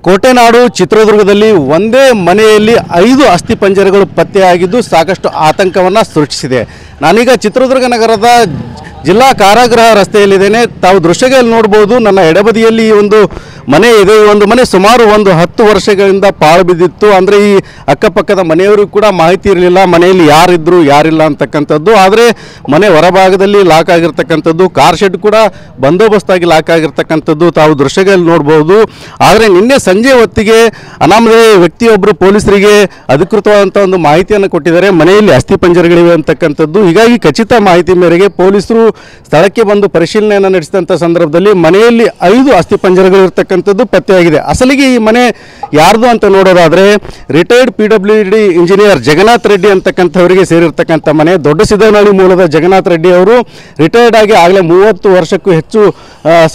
ಕೋಟೆನಾಡು ಚಿತ್ರದುರ್ಗದಲ್ಲಿ ಒಂದೇ ಮನೆಯಲ್ಲಿ 5 ಅಸ್ಥಿಪಂಜರಗಳು ಪತ್ತೆಯಾಗಿದ್ದು ಸಾಕಷ್ಟು ಆತಂಕವನ್ನು ಸೃಷ್ಟಿಸಿದೆ. ನಾನೀಗ ಚಿತ್ರದುರ್ಗ ನಗರದ ಜಿಲ್ಲಾ ಕಾರಾಗೃಹ ರಸ್ತೆಯಲ್ಲಿದ್ದೇನೆ. ತಾವು ದೃಶ್ಯಗಳಲ್ಲಿ ನೋಡಬಹುದು, ನನ್ನ ಎಡಬದಿಯಲ್ಲಿ ಈ ಒಂದು ಮನೆ ಇದೆ. ಈ ಒಂದು ಮನೆ ಸುಮಾರು 10 ವರ್ಷಗಳಿಂದ ಪಾಳು ಬಿದ್ದಿತ್ತು. ಅಂದರೆ ಈ ಅಕ್ಕಪಕ್ಕದ ಮನೆಯವರು ಕೂಡ ಮಾಹಿತಿ ಇರಲಿಲ್ಲ ಮನೆಯಲ್ಲಿ ಯಾರಿದ್ರು ಯಾರಿಲ್ಲ ಅಂತಕ್ಕಂಥದ್ದು. ಆದರೆ ಮನೆ ಹೊರಭಾಗದಲ್ಲಿ ಲಾಕ್ ಆಗಿರ್ತಕ್ಕಂಥದ್ದು, ಕಾರ್ ಶೆಡ್ ಕೂಡ ಬಂದೋಬಸ್ತಾಗಿ ಲಾಕ್ ಆಗಿರ್ತಕ್ಕಂಥದ್ದು ತಾವು ದೃಶ್ಯಗಳಲ್ಲಿ ನೋಡಬಹುದು. ಆದರೆ ನಿನ್ನೆ ಸಂಜೆ ಹೊತ್ತಿಗೆ ಅನಾಮಧೇಯ ವ್ಯಕ್ತಿಯೊಬ್ಬರು ಪೊಲೀಸರಿಗೆ ಅಧಿಕೃತವಾದಂಥ ಒಂದು ಮಾಹಿತಿಯನ್ನು ಕೊಟ್ಟಿದ್ದಾರೆ, ಮನೆಯಲ್ಲಿ ಅಸ್ಥಿಪಂಜರಗಳಿವೆ ಅಂತಕ್ಕಂಥದ್ದು. ಹೀಗಾಗಿ ಖಚಿತ ಮಾಹಿತಿ ಮೇರೆಗೆ ಪೊಲೀಸರು ಸ್ಥಳಕ್ಕೆ ಬಂದು ಪರಿಶೀಲನೆಯನ್ನು ನಡೆಸಿದಂಥ ಸಂದರ್ಭದಲ್ಲಿ ಮನೆಯಲ್ಲಿ 5 ಅಸ್ಥಿಪಂಜರಗಳು ಇರತಕ್ಕಂಥದ್ದು ಪತ್ತೆಯಾಗಿದೆ. ಅಸಲಿಗೆ ಈ ಮನೆ ಯಾರ್ದು ಅಂತ ನೋಡೋದಾದರೆ retired PWD engineer Jagannath Reddy ಅಂತಕ್ಕಂಥವರಿಗೆ ಸೇರಿರ್ತಕ್ಕಂಥ ಮನೆ. ದೊಡ್ಡ ಸಿದ್ದನಹಳ್ಳಿ ಮೂಲದ ಜಗನ್ನಾಥ್ ರೆಡ್ಡಿ ಅವರು ರಿಟೈರ್ಡ್ ಆಗಿ ಆಗಲೇ 30 ವರ್ಷಕ್ಕೂ ಹೆಚ್ಚು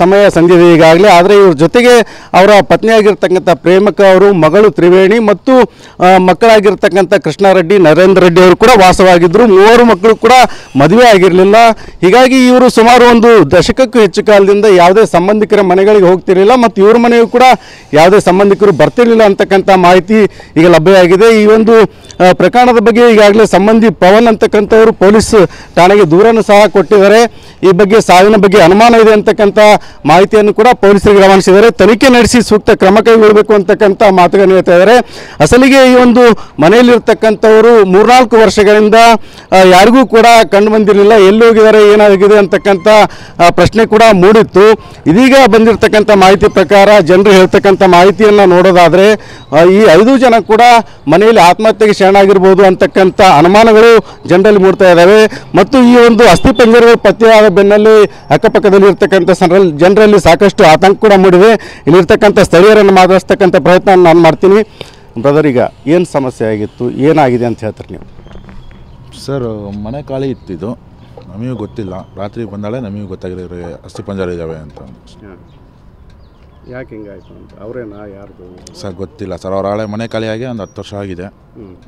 ಸಮಯ ಸಂದಿದೆ ಈಗಾಗಲೇ. ಆದರೆ ಇವ್ರ ಜೊತೆಗೆ ಅವರ ಪತ್ನಿಯಾಗಿರ್ತಕ್ಕಂಥ ಪ್ರೇಮಕ ಅವರು, ಮಗಳು ತ್ರಿವೇಣಿ ಮತ್ತು ಮಕ್ಕಳಾಗಿರ್ತಕ್ಕಂಥ ಕೃಷ್ಣಾರೆಡ್ಡಿ, ನರೇಂದ್ರ ರೆಡ್ಡಿ ಅವರು ಕೂಡ ವಾಸವಾಗಿದ್ದರು. 3 ಮಕ್ಕಳು ಕೂಡ ಮದುವೆ ಆಗಿರಲಿಲ್ಲ. ಹೀಗಾಗಿ ಇವರು ಸುಮಾರು 1 ದಶಕಕ್ಕೂ ಹೆಚ್ಚು ಕಾಲದಿಂದ ಯಾವುದೇ ಸಂಬಂಧಿಕರ ಮನೆಗಳಿಗೆ ಹೋಗ್ತಿರಲಿಲ್ಲ ಮತ್ತು ಇವ್ರ ಮನೆಯೂ ಕೂಡ ಯಾವುದೇ ಸಂಬಂಧಿಕರು ಬರ್ತಿರಲಿಲ್ಲ ಅಂತಕ್ಕಂಥ ಮಾಹಿತಿ ಈಗ ಲಭ್ಯವಾಗಿದೆ. ಈ ಒಂದು ಪ್ರಕರಣದ ಬಗ್ಗೆ ಈಗಾಗಲೇ ಸಂಬಂಧಿ ಪವನ್ ಅಂತಕ್ಕಂಥವರು ಪೊಲೀಸ್ ಠಾಣೆಗೆ ದೂರನ್ನು ಸಹ ಕೊಟ್ಟಿದ್ದಾರೆ. ಈ ಬಗ್ಗೆ ಸಾವಿನ ಬಗ್ಗೆ ಅನುಮಾನ ಇದೆ ಅಂತಕ್ಕಂಥ ಮಾಹಿತಿಯನ್ನು ಕೂಡ ಪೊಲೀಸರಿಗೆ ರವಾನಿಸಿದ್ದಾರೆ. ತನಿಖೆ ನಡೆಸಿ ಸೂಕ್ತ ಕ್ರಮ ಕೈಗೊಳ್ಳಬೇಕು ಅಂತಕ್ಕಂಥ ಮಾತುಗಳನ್ನು ಹೇಳ್ತಾ ಇದ್ದಾರೆ. ಅಸಲಿಗೆ ಈ ಒಂದು ಮನೆಯಲ್ಲಿರ್ತಕ್ಕಂಥವರು 3-4 ವರ್ಷಗಳಿಂದ ಯಾರಿಗೂ ಕೂಡ ಕಂಡು ಬಂದಿರಲಿಲ್ಲ. ಎಲ್ಲಿ ಹೋಗಿದ್ದಾರೆ, ಏನಾಗಿದೆ ಅಂತಕ್ಕಂಥ ಪ್ರಶ್ನೆ ಕೂಡ ಮೂಡಿತ್ತು. ಇದೀಗ ಬಂದಿರತಕ್ಕಂಥ ಮಾಹಿತಿ ಪ್ರಕಾರ ಜನರು ಹೇಳ್ತಕ್ಕಂಥ ಮಾಹಿತಿಯನ್ನು ನೋಡೋದಾದರೆ ಈ 5 ಜನ ಕೂಡ ಮನೆಯಲ್ಲಿ ಆತ್ಮಹತ್ಯೆಗೆ ಶರಣಾಗಿರ್ಬೋದು ಅಂತಕ್ಕಂಥ ಅನುಮಾನಗಳು ಜನರಲ್ಲಿ ಮೂಡ್ತಾ ಇದ್ದಾವೆ. ಮತ್ತು ಈ ಒಂದು ಅಸ್ಥಿಪಂಜರಗಳು ಪತ್ತೆಯಾದ ಬೆನ್ನಲ್ಲಿ ಅಕ್ಕಪಕ್ಕದಲ್ಲಿ ಇರ್ತಕ್ಕಂಥ ಜನರಲ್ಲಿ ಸಾಕಷ್ಟು ಆತಂಕ ಕೂಡ ಮೂಡಿದೆ. ಇಲ್ಲಿರ್ತಕ್ಕಂಥ ಸ್ಥಳೀಯರನ್ನು ಮಾತಾಡಿಸ್ತಕ್ಕಂಥ ಪ್ರಯತ್ನ ನಾನು ಮಾಡ್ತೀನಿ. ಬ್ರದರ್, ಈಗ ಏನು ಸಮಸ್ಯೆ ಆಗಿತ್ತು, ಏನಾಗಿದೆ ಅಂತ ಹೇಳ್ತಾರೆ ನೀವು? ಸರ್, ಮನೆ ಖಾಲಿ ಇತ್ತಿದ್ದು, ನಮಗೂ ಗೊತ್ತಿಲ್ಲ. ರಾತ್ರಿ ಬಂದಾಳೆ ನಮಗೂ ಗೊತ್ತಾಗಿರೋ ಅಸ್ಥಿಪಂಜರ ಇದ್ದಾವೆ ಅಂತ. ಯಾಕೆ ಹಿಂಗಾಯ್ತು ಅಂತ ಅವರೇನಾ ಯಾರ್ದು ಸರ್ ಗೊತ್ತಿಲ್ಲ ಸರ್. ಅವ್ರ ಹಳೆ ಮನೆ ಖಾಲಿಯಾಗಿ ಒಂದು 10 ವರ್ಷ ಆಗಿದೆ.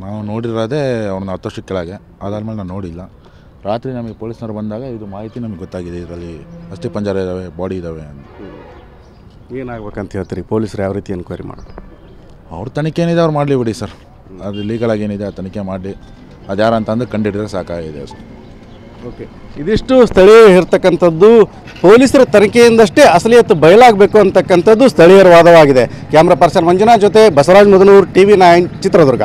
ನಾವು ನೋಡಿರೋದೇ ಅವ್ರನ್ನ 10 ವರ್ಷದ ಕೆಳಗೆ. ಅದಾದ್ಮೇಲೆ ನಾನು ನೋಡಿಲ್ಲ. ರಾತ್ರಿ ನಮಗೆ ಪೊಲೀಸ್ನವ್ರು ಬಂದಾಗ ಇದು ಮಾಹಿತಿ ನಮಗೆ ಗೊತ್ತಾಗಿದೆ, ಇದರಲ್ಲಿ ಅಸ್ಥಿಪಂಜರ ಇದ್ದಾವೆ, ಬಾಡಿ ಇದ್ದಾವೆ ಅಂತ. ಏನಾಗ್ಬೇಕಂತ ಹೇಳ್ತೀರಿ? ಪೊಲೀಸರು ಯಾವ ರೀತಿ ಎನ್ಕ್ವೈರಿ ಮಾಡೋದು? ಅವ್ರ ತನಿಖೆ ಏನಿದೆ ಅವ್ರು ಮಾಡಲಿ ಬಿಡಿ ಸರ್. ಅದು ಲೀಗಲಾಗಿ ಏನಿದೆ ಆ ತನಿಖೆ ಮಾಡಿ ಅದು ಯಾರಂತಂದು ಕಂಡುಹಿಡಿದ್ರೆ ಸಾಕಾಗಿದೆ ಅಷ್ಟೇ. ಓಕೆ, ಇದಿಷ್ಟು ಸ್ಥಳೀಯ ಇರ್ತಕ್ಕಂಥದ್ದು. ಪೊಲೀಸರ ತನಿಖೆಯಿಂದಷ್ಟೇ ಅಸಲಿಯತ್ತು ಬಯಲಾಗಬೇಕು ಅಂತಕ್ಕಂಥದ್ದು ಸ್ಥಳೀಯರ ವಾದವಾಗಿದೆ. ಕ್ಯಾಮ್ರಾ ಪರ್ಸನ್ ಮಂಜುನಾಥ್ ಜೊತೆ ಬಸವರಾಜ್ ಮುದನೂರು, TV9 ಚಿತ್ರದುರ್ಗ.